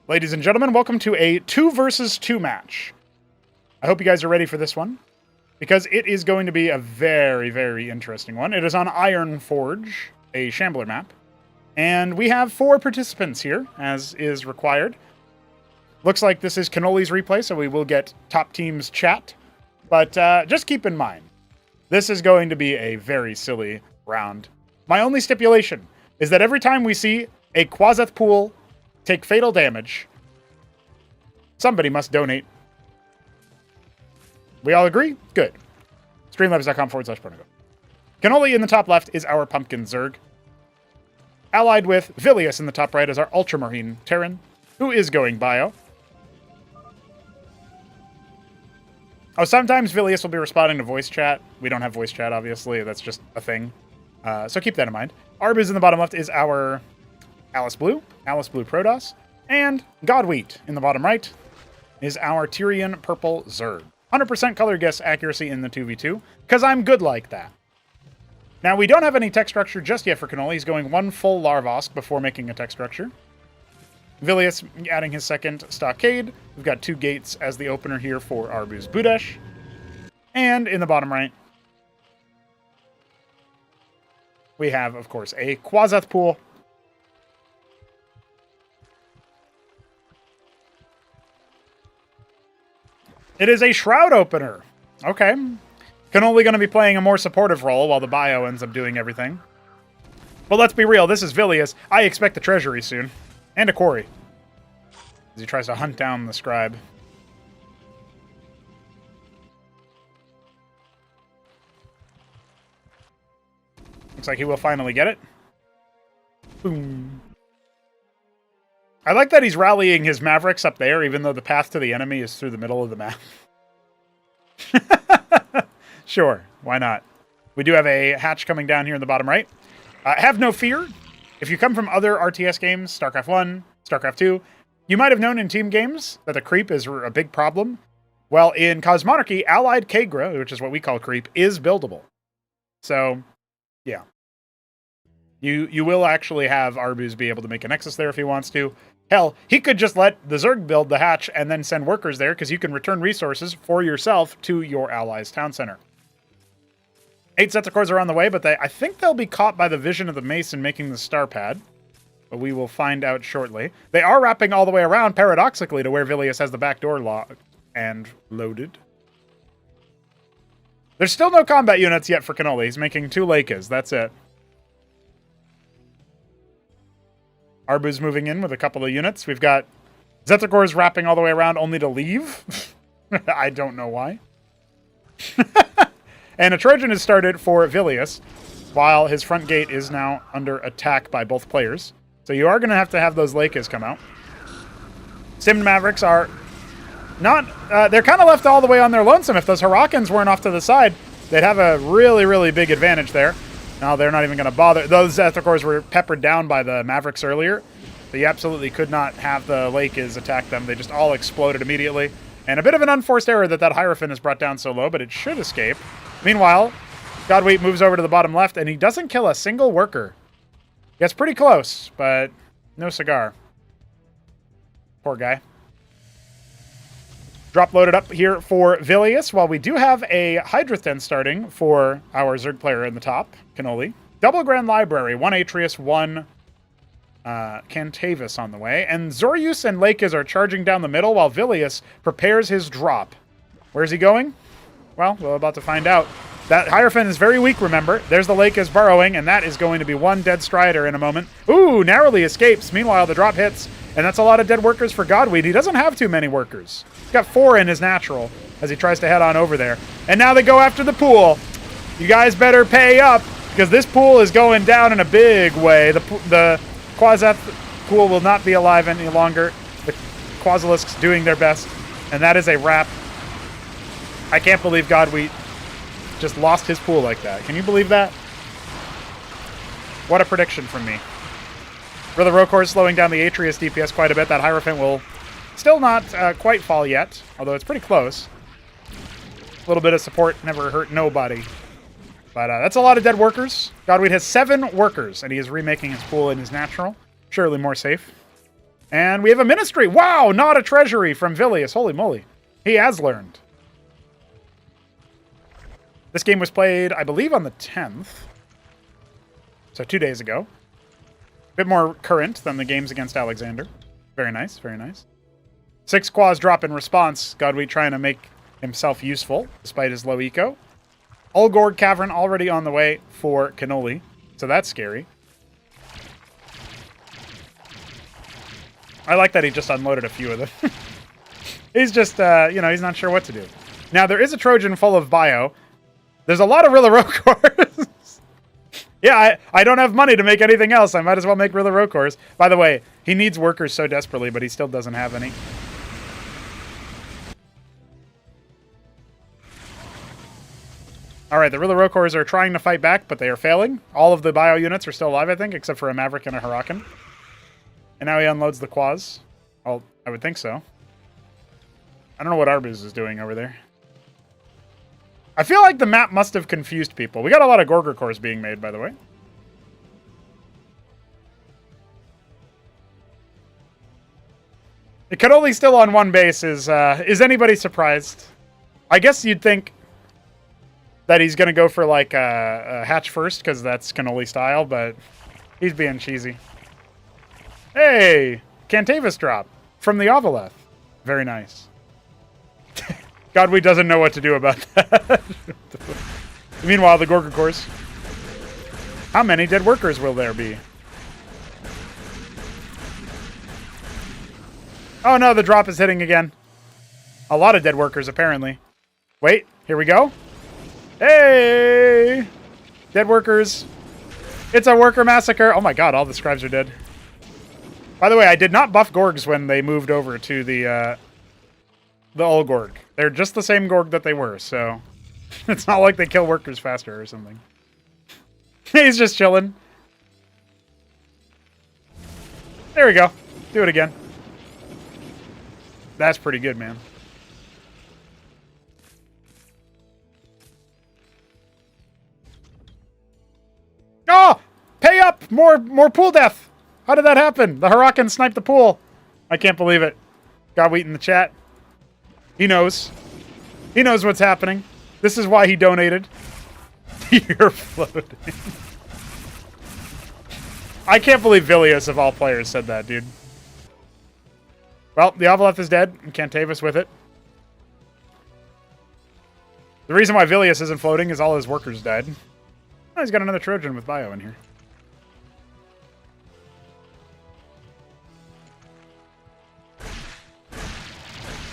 Ladies and gentlemen, welcome to a 2 versus 2 match. I hope you guys are ready for this one, because it is going to be a very, very interesting one. It is on Ironforge, a Shambler map, and we have 4 participants here, as is required. Looks like this is Kenoli's replay, so we will get top teams chat, but just keep in mind, this is going to be a very silly round. My only stipulation is that every time we see a Quaseth pool take fatal damage, somebody must donate. We all agree? Good. Streamlabs.com/porno. Kenoli in the top left is our Pumpkin Zerg. Allied with Vilius in the top right is our Ultramarine Terran, who is going bio. Oh, sometimes Vilius will be responding to voice chat. We don't have voice chat, obviously. That's just a thing. So keep that in mind. Arbuz in the bottom left is our Alice Blue Protoss, and Godwheat in the bottom right is our Tyrian Purple Zerg. 100% color guess accuracy in the 2v2, because I'm good like that. Now, we don't have any tech structure just yet for Kenoli. He's going 1 full Larvosk before making a tech structure. Vilius adding his second Stockade. We've got 2 gates as the opener here for ArbuzBudesh. And in the bottom right, we have, of course, a Quaseth pool. It is a Shroud opener. Okay. Kenoli going to be playing a more supportive role while the bio ends up doing everything. But let's be real, this is Vilius. I expect the treasury soon. And a quarry. As he tries to hunt down the scribe. Looks like he will finally get it. Boom. I like that he's rallying his Mavericks up there, even though the path to the enemy is through the middle of the map. Sure, why not? We do have a hatch coming down here in the bottom right. Have no fear. If you come from other RTS games, Starcraft 1, Starcraft 2, you might have known in team games that the creep is a big problem. Well, in Cosmonarchy, Allied Kagra, which is what we call creep, is buildable. So, yeah. You will actually have Arbuz be able to make a Nexus there if he wants to. Hell, he could just let the Zerg build the hatch and then send workers there, because you can return resources for yourself to your allies' town center. 8 sets of cores are on the way, but I think they'll be caught by the vision of the Mason making the star pad. But we will find out shortly. They are wrapping all the way around, paradoxically, to where Vilius has the back door locked and loaded. There's still no combat units yet for Kenoli. He's making 2 Lakas. That's it. Arbuz moving in with a couple of units. We've got Zephyrcores wrapping all the way around only to leave. I don't know why. And a Trojan is started for Vilius, while his front gate is now under attack by both players. So you are going to have those Lakas come out. Sim Mavericks are not... they're kind of left all the way on their lonesome. If those Hurricanes weren't off to the side, they'd have a really, really big advantage there. Now they're not even going to bother. Those Zephyrcores were peppered down by the Mavericks earlier. So you absolutely could not have the Lakas attack them. They just all exploded immediately. And a bit of an unforced error that Hierophant is brought down so low, but it should escape. Meanwhile, Godwheat moves over to the bottom left, and he doesn't kill a single worker. Gets pretty close, but no cigar. Poor guy. Drop loaded up here for Vilius, while we do have a Hydrathen starting for our Zerg player in the top, Kenoli. Double Grand Library, 1 Atreus, 1 Cantavis on the way. And Zorius and Lakas are charging down the middle while Vilius prepares his drop. Where's he going? Well, we're about to find out. That Hierophant is very weak, remember. There's the Lakas burrowing, and that is going to be 1 dead Strider in a moment. Ooh, narrowly escapes. Meanwhile, the drop hits, and that's a lot of dead workers for Godwheat. He doesn't have too many workers. He's got 4 in his natural as he tries to head on over there. And now they go after the pool. You guys better pay up, because this pool is going down in a big way. The Quaseth pool will not be alive any longer. The Quasilisks doing their best, and that is a wrap. I can't believe Godwheat just lost his pool like that. Can you believe that? What a prediction from me. For the Rokors slowing down the Atreus DPS quite a bit. That Hierophant will still not quite fall yet, although it's pretty close. A little bit of support never hurt nobody. But that's a lot of dead workers. Godwheat has 7 workers, and he is remaking his pool in his natural. Surely more safe. And we have a ministry. Wow, not a treasury from Vilius. Holy moly. He has learned. This game was played, I believe, on the 10th. So 2 days ago. A bit more current than the games against Alexander. Very nice, very nice. 6 quas drop in response. Godwheat trying to make himself useful, despite his low eco. Ulgorg Cavern already on the way for Kenoli. So that's scary. I like that he just unloaded a few of them. He's just, you know, he's not sure what to do. Now, there is a Trojan full of bio. There's a lot of Rilla Rokors. Yeah, I don't have money to make anything else. I might as well make Rilla Rokors. By the way, he needs workers so desperately, but he still doesn't have any. All right, the Rilla Rokors are trying to fight back, but they are failing. All of the bio units are still alive, I think, except for a Maverick and a Hurakan. And now he unloads the quas. Well, I would think so. I don't know what Arbuz is doing over there. I feel like the map must have confused people. We got a lot of Gorger cores being made, by the way. The Kenoli still on one base is anybody surprised? I guess you'd think that he's going to go for like a hatch first, because that's Kenoli style, but he's being cheesy. Hey! Cantavis drop from the Ovaleth. Very nice. Godwheat doesn't know what to do about that. Meanwhile, the Gorger cores. How many dead workers will there be? Oh no, the drop is hitting again. A lot of dead workers, apparently. Wait, here we go. Hey! Dead workers. It's a worker massacre. Oh my god, all the scribes are dead. By the way, I did not buff Gorgs when they moved over to the Ulgorg. They're just the same Gorg that they were, so it's not like they kill workers faster or something. He's just chilling. There we go. Do it again. That's pretty good, man. Oh! Pay up! More pool death! How did that happen? The Hurakan sniped the pool. I can't believe it. Godwheat in the chat. He knows. He knows what's happening. This is why he donated. You're floating. I can't believe Vilius, of all players, said that, dude. Well, the Ovaleth is dead, and Cantavis with it. The reason why Vilius isn't floating is all his workers died. Oh, he's got another Trojan with bio in here.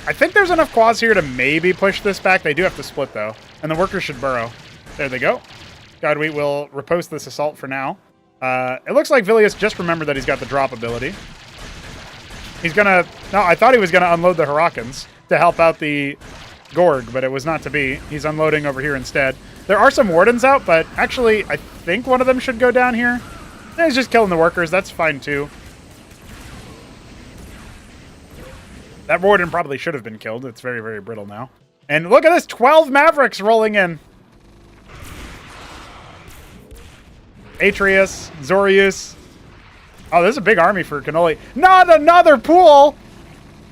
I think there's enough quads here to maybe push this back. They do have to split, though. And the workers should burrow. There they go. Godwheat will riposte this assault for now. It looks like Vilius just remembered that he's got the drop ability. He's going to... No, I thought he was going to unload the Hurakans to help out the Gorg, but it was not to be. He's unloading over here instead. There are some Wardens out, but actually, I think one of them should go down here. He's just killing the workers. That's fine, too. That Warden probably should have been killed. It's very, very brittle now. And look at this, 12 Mavericks rolling in. Atreus, Zorius. Oh, there's a big army for Kenoli. Not another pool!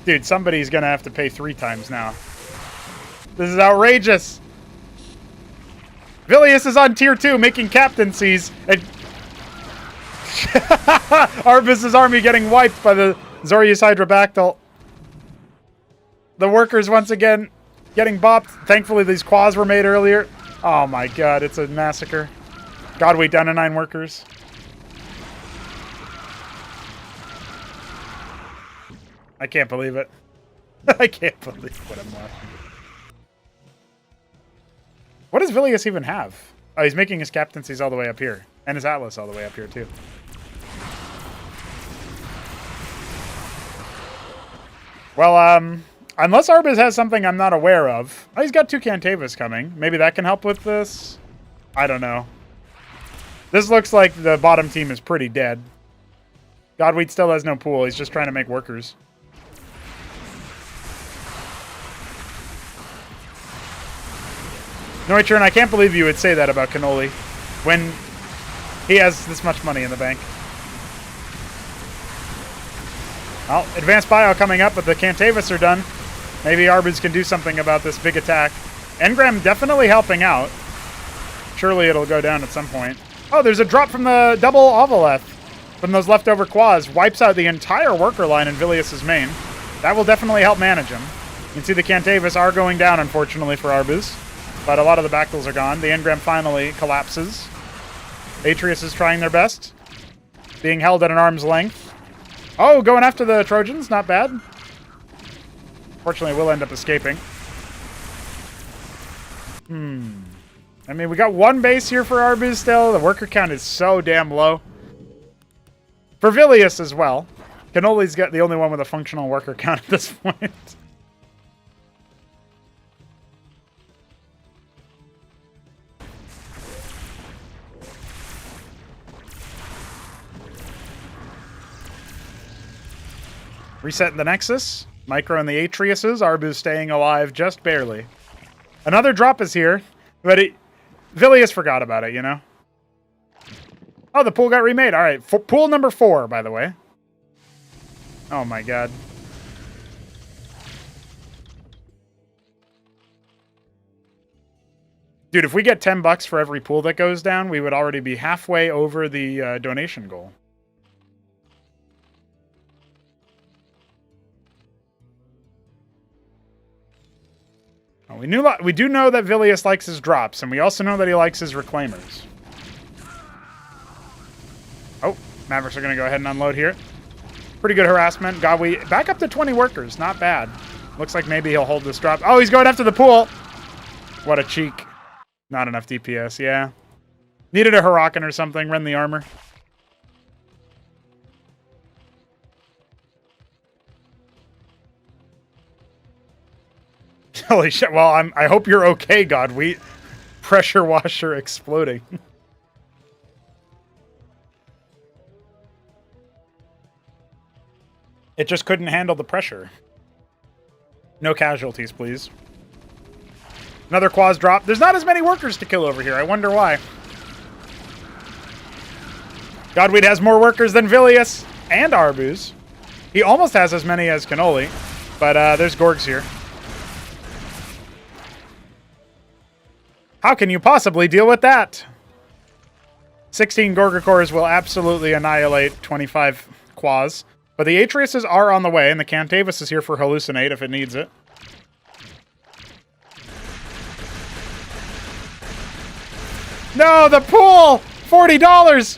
Dude, somebody's going to have to pay 3 times now. This is outrageous. Vilius is on tier 2, making captaincies. And Arbuz's army getting wiped by the Zorius Hydrobactyl. The workers, once again, getting bopped. Thankfully, these quas were made earlier. Oh my god, it's a massacre. Godwheat down to 9 workers. I can't believe it. I can't believe what I'm watching. What does Vilius even have? Oh, he's making his captaincies all the way up here. And his Atlas all the way up here, too. Well, unless Arbuz has something I'm not aware of. Oh, he's got 2 Cantavis coming. Maybe that can help with this? I don't know. This looks like the bottom team is pretty dead. Godwheat still has no pool. He's just trying to make workers. Neutron, I can't believe you would say that about Kenoli when he has this much money in the bank. Well, advanced bio coming up, but the Cantavis are done. Maybe Arbuz can do something about this big attack. Engram definitely helping out. Surely it'll go down at some point. Oh, there's a drop from the double Ovaleth from those leftover quads. Wipes out the entire worker line in Vilius' main. That will definitely help manage him. You can see the Cantavis are going down, unfortunately, for Arbuz. But a lot of the Bactals are gone. The Engram finally collapses. Atreus is trying their best. Being held at an arm's length. Oh, going after the Trojans. Not bad. Fortunately, we'll end up escaping. I mean, we got one base here for Arbuz still. The worker count is so damn low. For Vilius as well. Kenoli's got the only one with a functional worker count at this point. Resetting the Nexus. Micro and the Atreuses. Arbuz staying alive just barely. Another drop is here, but Vilius forgot about it, you know? Oh, the pool got remade. All right, pool number 4, by the way. Oh my god. Dude, if we get $10 for every pool that goes down, we would already be halfway over the donation goal. We do know that Vilius likes his drops, and we also know that he likes his reclaimers. Oh, Mavericks are going to go ahead and unload here. Pretty good harassment. God, we back up to 20 workers. Not bad. Looks like maybe he'll hold this drop. Oh, he's going after the pool. What a cheek. Not enough DPS, yeah. Needed a Huracan or something. Rend the armor. Holy shit. Well, I hope you're okay, Godwheat. Pressure washer exploding. It just couldn't handle the pressure. No casualties, please. Another quaz drop. There's not as many workers to kill over here. I wonder why. Godwheat has more workers than Vilius and Arbuz. He almost has as many as Kenoli, but there's Gorgs here. How can you possibly deal with that? 16 Gorgacores will absolutely annihilate 25 Quaz. But the Atreuses are on the way, and the Cantavis is here for Hallucinate if it needs it. No, the pool! $40!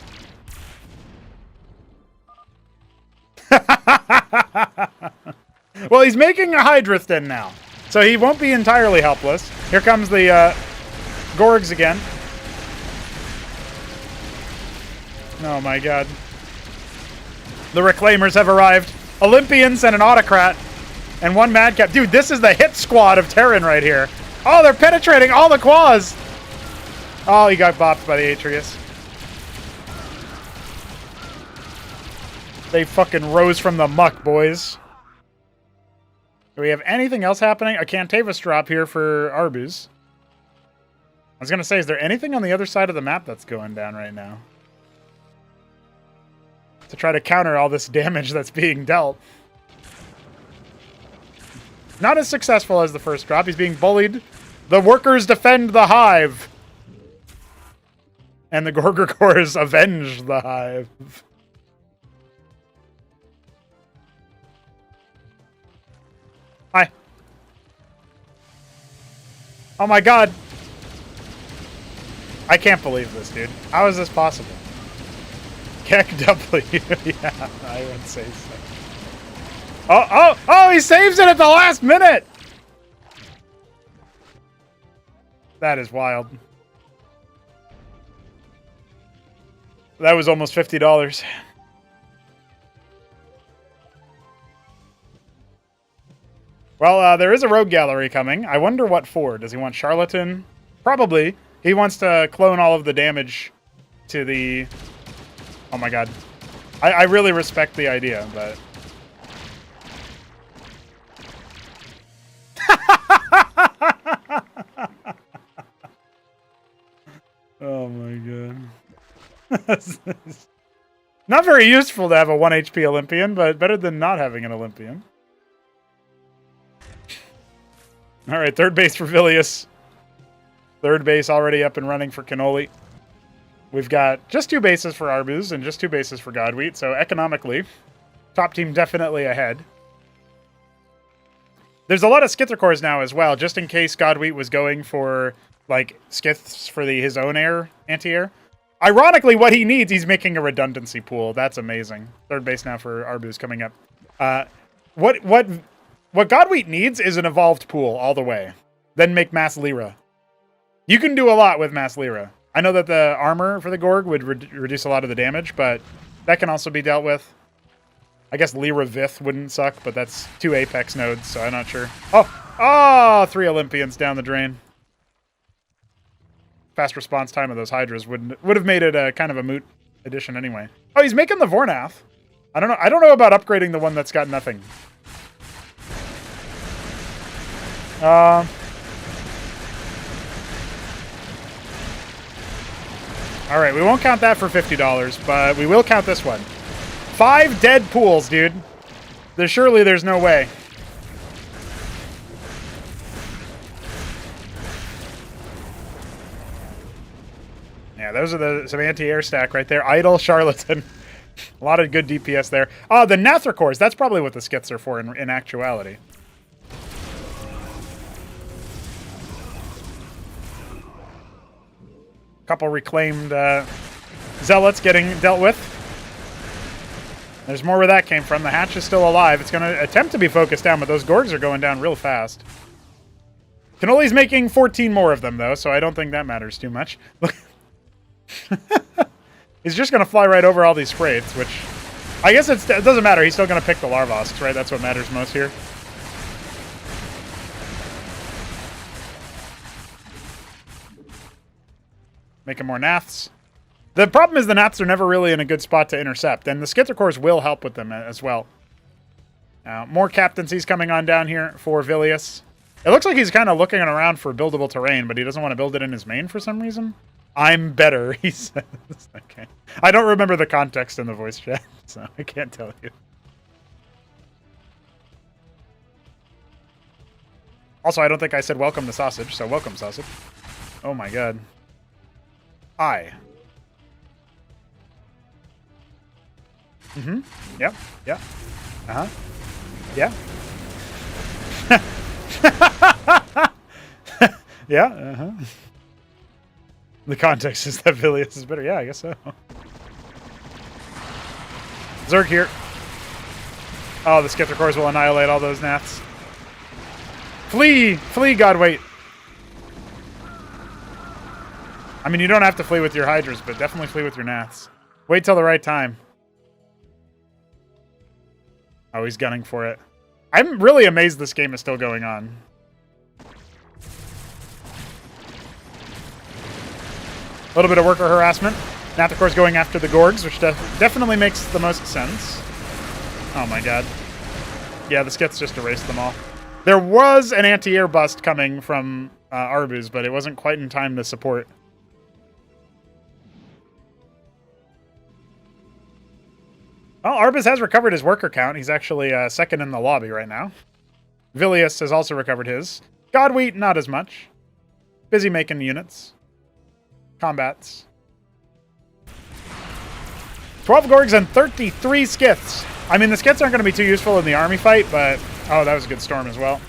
Well, he's making a Hydrothin now, so he won't be entirely helpless. Here comes the Gorgs again. Oh my god. The Reclaimers have arrived. Olympians and an Autocrat. And one Madcap. Dude, this is the hit squad of Terran right here. Oh, they're penetrating all the Quaz. Oh, he got bopped by the Atreus. They fucking rose from the muck, boys. Do we have anything else happening? A Cantavis drop here for Arbuz. I was going to say, is there anything on the other side of the map that's going down right now? To try to counter all this damage that's being dealt. Not as successful as the first drop. He's being bullied. The workers defend the hive. And the Gorgacores avenge the hive. Hi. Oh my god. I can't believe this, dude. How is this possible? Keck W. Yeah, I would say so. Oh, he saves it at the last minute! That is wild. That was almost $50. Well, there is a rogue gallery coming. I wonder what for. Does he want Charlatan? Probably. He wants to clone all of the damage to the... Oh my god. I really respect the idea, but... Oh my god. Not very useful to have a 1 HP Olympian, but better than not having an Olympian. All right, third base for Vilius. Third base already up and running for Kenoli. We've got just 2 bases for Arbuz and just 2 bases for Godwheat, so economically, top team definitely ahead. There's a lot of Skither cores now as well, just in case Godwheat was going for, like, Skiths for his own air, anti-air. Ironically, what he needs, he's making a redundancy pool. That's amazing. Third base now for Arbuz coming up. What Godwheat needs is an evolved pool all the way. Then make Mass Lyra. You can do a lot with Mass Lyra. I know that the armor for the Gorg would reduce a lot of the damage, but that can also be dealt with. I guess Lyra Vith wouldn't suck, but that's 2 Apex nodes, so I'm not sure. Oh, 3 Olympians down the drain. Fast response time of those Hydras would have made it a kind of a moot addition anyway. Oh, he's making the Vornath. I don't know about upgrading the one that's got nothing. All right, we won't count that for $50, but we will count this one. 5 dead pools, dude. Surely there's no way. Yeah, those are some anti-air stack right there. Idle, Charlatan. A lot of good DPS there. Oh, the Nather cores. That's probably what the skits are for in actuality. Couple reclaimed zealots getting dealt with. There's more where that came from. The hatch is still alive. It's going to attempt to be focused down, but those Gorgs are going down real fast. Kenoli's making 14 more of them, though, so I don't think that matters too much. He's just going to fly right over all these Spraits, which I guess it doesn't matter. He's still going to pick the Larvosks, right? That's what matters most here. Making more Naths. The problem is the Naths are never really in a good spot to intercept, and the Skither cores will help with them as well. Now, more captaincies coming on down here for Vilius. It looks like he's kind of looking around for buildable terrain, but he doesn't want to build it in his main for some reason. I'm better, he says. Okay. I don't remember the context in the voice chat, so I can't tell you. Also, I don't think I said welcome to sausage, so welcome, sausage. Oh my god. Hi. Mm-hmm. Yep. Yep. Uh-huh. Yeah. Yeah. Uh-huh. The context is that Vilius is better. Yeah, I guess so. Zerg here. Oh, the Skither cores will annihilate all those Naths. Flee! Flee, Godwait! I mean, you don't have to flee with your Hydras, but definitely flee with your Naths. Wait till the right time. Oh, he's gunning for it. I'm really amazed this game is still going on. A little bit of worker harassment. Nath, of course, going after the Gorgs, which definitely makes the most sense. Oh my god. Yeah, the skits just erased them all. There was an anti-air bust coming from Arbuz, but it wasn't quite in time to support. Well, Arbuz has recovered his worker count. He's actually second in the lobby right now. Vilius has also recovered his. Godwheat, not as much. Busy making units. Combats. 12 Gorgs and 33 Skiths. I mean, the Skiths aren't going to be too useful in the army fight, but... Oh, that was a good storm as well.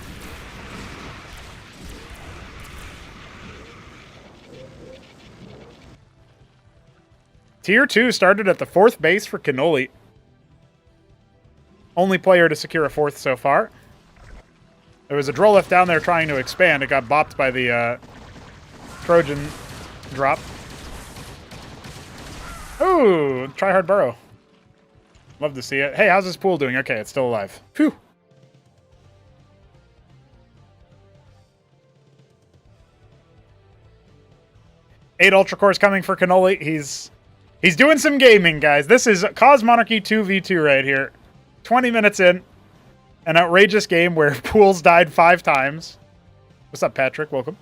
Tier 2 started at the 4th base for Kenoli. Only player to secure a 4th so far. There was a Drolith down there trying to expand. It got bopped by the Trojan drop. Ooh, try hard burrow. Love to see it. Hey, how's this pool doing? Okay, it's still alive. Phew. Eight Ultra Cores coming for Kenoli. He's doing some gaming, guys. This is Cosmonarchy 2v2 right here. 20 minutes in. An outrageous game where pools died 5 times. What's up, Patrick? Welcome.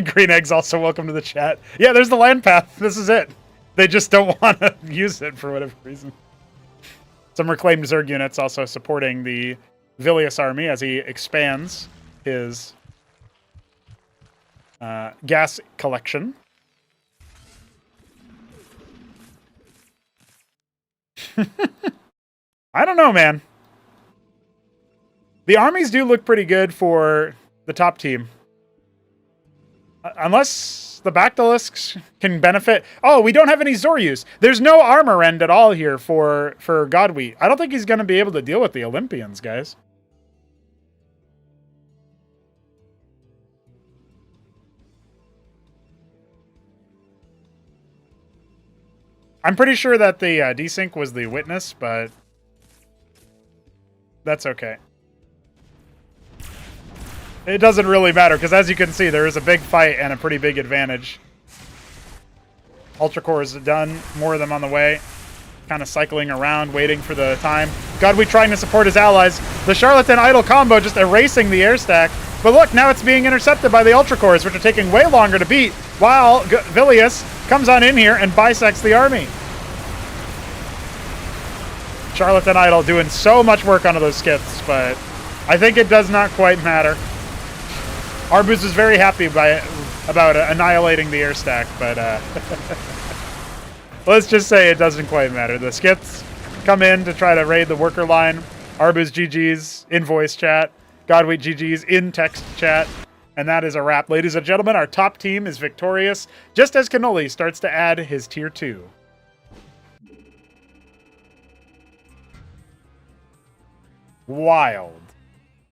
Green Eggs also welcome to the chat. Yeah, there's the land path. This is it. They just don't want to use it for whatever reason. Some reclaimed Zerg units also supporting the Vilius army as he expands his gas collection. I don't know, man. The armies do look pretty good for the top team. Unless the Bactylisks can benefit. Oh, we don't have any Zoryus. There's no armor end at all here for Godwheat. I don't think he's going to be able to deal with the Olympians, guys. I'm pretty sure that the desync was the witness, but that's okay. It doesn't really matter, because as you can see, there is a big fight and a pretty big advantage. Ultra Core is done, more of them on the way. Kind of cycling around, waiting for the time. Godwheat trying to support his allies. The Charlatan Idol combo just erasing the air stack. But look, now it's being intercepted by the Ultra Cores, which are taking way longer to beat, while Vilius comes on in here and bisects the army. Charlatan Idol doing so much work onto those skits, but I think it does not quite matter. Arbuz is very happy about annihilating the air stack, but let's just say it doesn't quite matter. The skits come in to try to raid the worker line. Arbuz GG's in voice chat. Godwheat GG's in text chat. And that is a wrap. Ladies and gentlemen, our top team is victorious, just as Kenoli starts to add his tier 2. Wild.